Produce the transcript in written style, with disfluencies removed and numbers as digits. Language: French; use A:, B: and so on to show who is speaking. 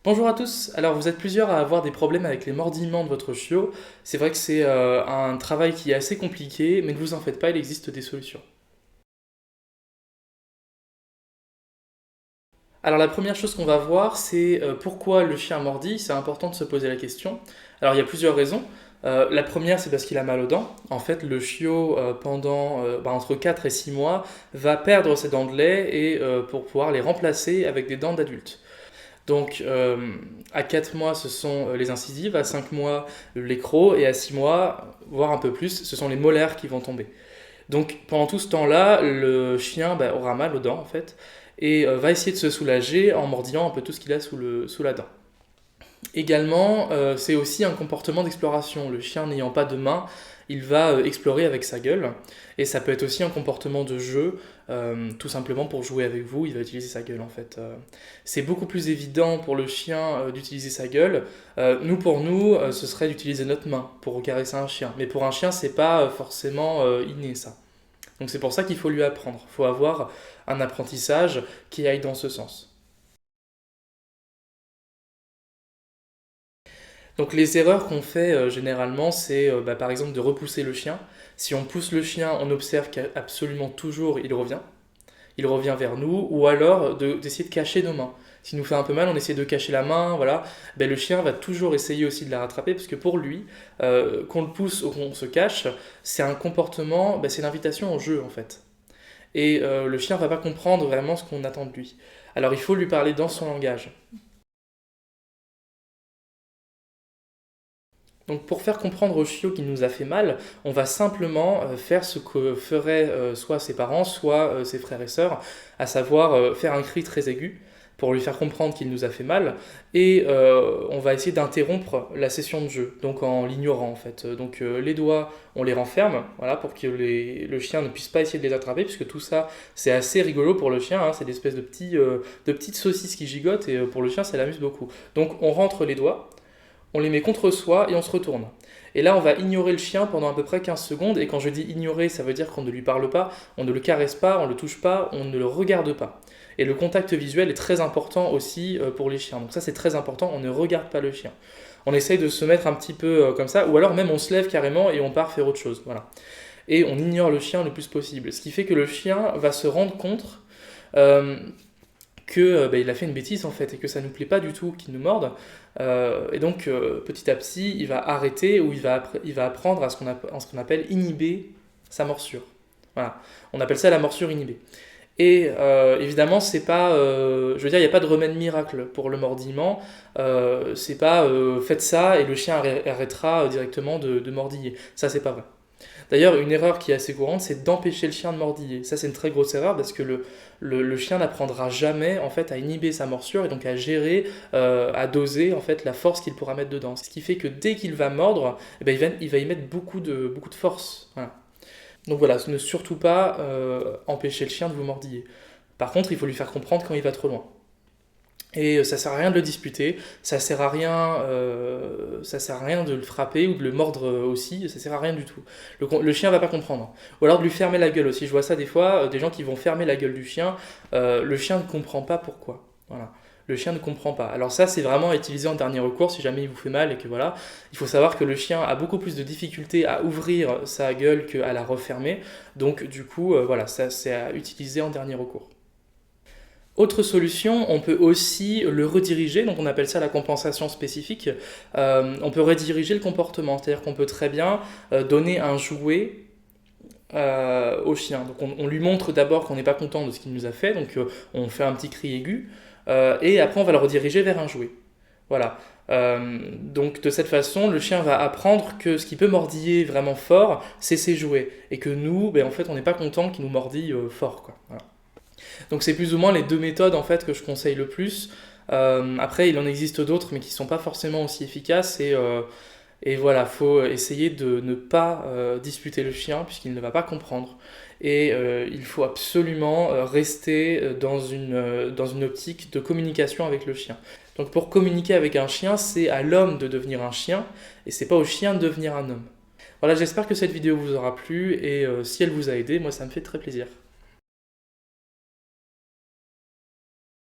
A: Bonjour à tous, alors vous êtes plusieurs à avoir des problèmes avec les mordillements de votre chiot. C'est vrai que c'est un travail qui est assez compliqué, mais ne vous en faites pas, il existe des solutions. Alors la première chose qu'on va voir, c'est pourquoi le chien mordit, c'est important de se poser la question. Alors il y a plusieurs raisons. La première, c'est parce qu'il a mal aux dents. En fait, le chiot, pendant entre 4 et 6 mois, va perdre ses dents de lait et pour pouvoir les remplacer avec des dents d'adulte. Donc à 4 mois, ce sont les incisives, à 5 mois, les crocs, et à 6 mois, voire un peu plus, ce sont les molaires qui vont tomber. Donc pendant tout ce temps-là, le chien aura mal aux dents en fait, et va essayer de se soulager en mordillant un peu tout ce qu'il a sous la dent. Également, c'est aussi un comportement d'exploration. Le chien n'ayant pas de main, il va explorer avec sa gueule. Et ça peut être aussi un comportement de jeu, tout simplement pour jouer avec vous, il va utiliser sa gueule en fait. C'est beaucoup plus évident pour le chien d'utiliser sa gueule. Nous, pour nous, ce serait d'utiliser notre main pour caresser un chien. Mais pour un chien, c'est pas forcément inné ça. Donc c'est pour ça qu'il faut lui apprendre. Il faut avoir un apprentissage qui aille dans ce sens. Donc les erreurs qu'on fait généralement, c'est par exemple de repousser le chien. Si on pousse le chien, on observe qu'absolument toujours il revient. Il revient vers nous, ou alors d'essayer de cacher nos mains. S'il nous fait un peu mal, on essaie de cacher la main, voilà. Le chien va toujours essayer aussi de la rattraper, parce que pour lui, qu'on le pousse ou qu'on se cache, c'est un comportement, c'est l'invitation au jeu en fait. Et le chien va pas comprendre vraiment ce qu'on attend de lui. Alors il faut lui parler dans son langage. Donc pour faire comprendre au chiot qu'il nous a fait mal, on va simplement faire ce que feraient soit ses parents, soit ses frères et sœurs, à savoir faire un cri très aigu pour lui faire comprendre qu'il nous a fait mal, et on va essayer d'interrompre la session de jeu, donc en l'ignorant en fait. Donc les doigts, on les renferme, voilà, pour que le chien ne puisse pas essayer de les attraper, puisque tout ça, c'est assez rigolo pour le chien, hein, c'est des espèces de petites saucisses qui gigotent, et pour le chien, ça l'amuse beaucoup. Donc on rentre les doigts, on les met contre soi et on se retourne. Et là, on va ignorer le chien pendant à peu près 15 secondes. Et quand je dis ignorer, ça veut dire qu'on ne lui parle pas, on ne le caresse pas, on ne le touche pas, on ne le regarde pas. Et le contact visuel est très important aussi pour les chiens. Donc ça, c'est très important, on ne regarde pas le chien. On essaye de se mettre un petit peu comme ça, ou alors même on se lève carrément et on part faire autre chose. Voilà. Et on ignore le chien le plus possible. Ce qui fait que le chien va se rendre compte euh, que il a fait une bêtise en fait et que ça ne nous plaît pas du tout qu'il nous morde. Et donc petit à petit, il va arrêter ou il va apprendre à ce qu'on appelle inhiber sa morsure. Voilà, on appelle ça la morsure inhibée. Et évidemment, c'est pas, je veux dire, il n'y a pas de remède miracle pour le mordillement. C'est pas faites ça et le chien arrêtera directement de mordiller. Ça, c'est pas vrai. D'ailleurs, une erreur qui est assez courante, c'est d'empêcher le chien de mordiller. Ça, c'est une très grosse erreur parce que le chien n'apprendra jamais en fait à inhiber sa morsure et donc à gérer, à doser en fait la force qu'il pourra mettre dedans. Ce qui fait que dès qu'il va mordre, il va y mettre beaucoup de force. Voilà. Donc voilà, ne surtout pas empêcher le chien de vous mordiller. Par contre, il faut lui faire comprendre quand il va trop loin. Et ça sert à rien de le disputer, ça sert à rien de le frapper ou de le mordre aussi, ça sert à rien du tout. Le chien va pas comprendre. Ou alors de lui fermer la gueule aussi. Je vois ça des fois, des gens qui vont fermer la gueule du chien. Le chien ne comprend pas pourquoi. Voilà. Le chien ne comprend pas. Alors ça, c'est vraiment à utiliser en dernier recours si jamais il vous fait mal et que voilà. Il faut savoir que le chien a beaucoup plus de difficultés à ouvrir sa gueule qu'à la refermer. Donc du coup, voilà, ça c'est à utiliser en dernier recours. Autre solution, on peut aussi le rediriger, donc on appelle ça la compensation spécifique. On peut rediriger le comportement, c'est-à-dire qu'on peut très bien donner un jouet au chien. Donc on lui montre d'abord qu'on n'est pas content de ce qu'il nous a fait, donc on fait un petit cri aigu, et après on va le rediriger vers un jouet. Voilà. Donc de cette façon, le chien va apprendre que ce qui peut mordiller vraiment fort, c'est ses jouets, et que nous, en fait, on n'est pas content qu'il nous mordille fort, quoi. Voilà. Donc c'est plus ou moins les deux méthodes en fait que je conseille le plus. Après, il en existe d'autres, mais qui ne sont pas forcément aussi efficaces. Et voilà, faut essayer de ne pas disputer le chien, puisqu'il ne va pas comprendre. Et il faut absolument rester dans une optique de communication avec le chien. Donc pour communiquer avec un chien, c'est à l'homme de devenir un chien, et c'est pas au chien de devenir un homme. Voilà, j'espère que cette vidéo vous aura plu, et si elle vous a aidé, moi ça me fait très plaisir.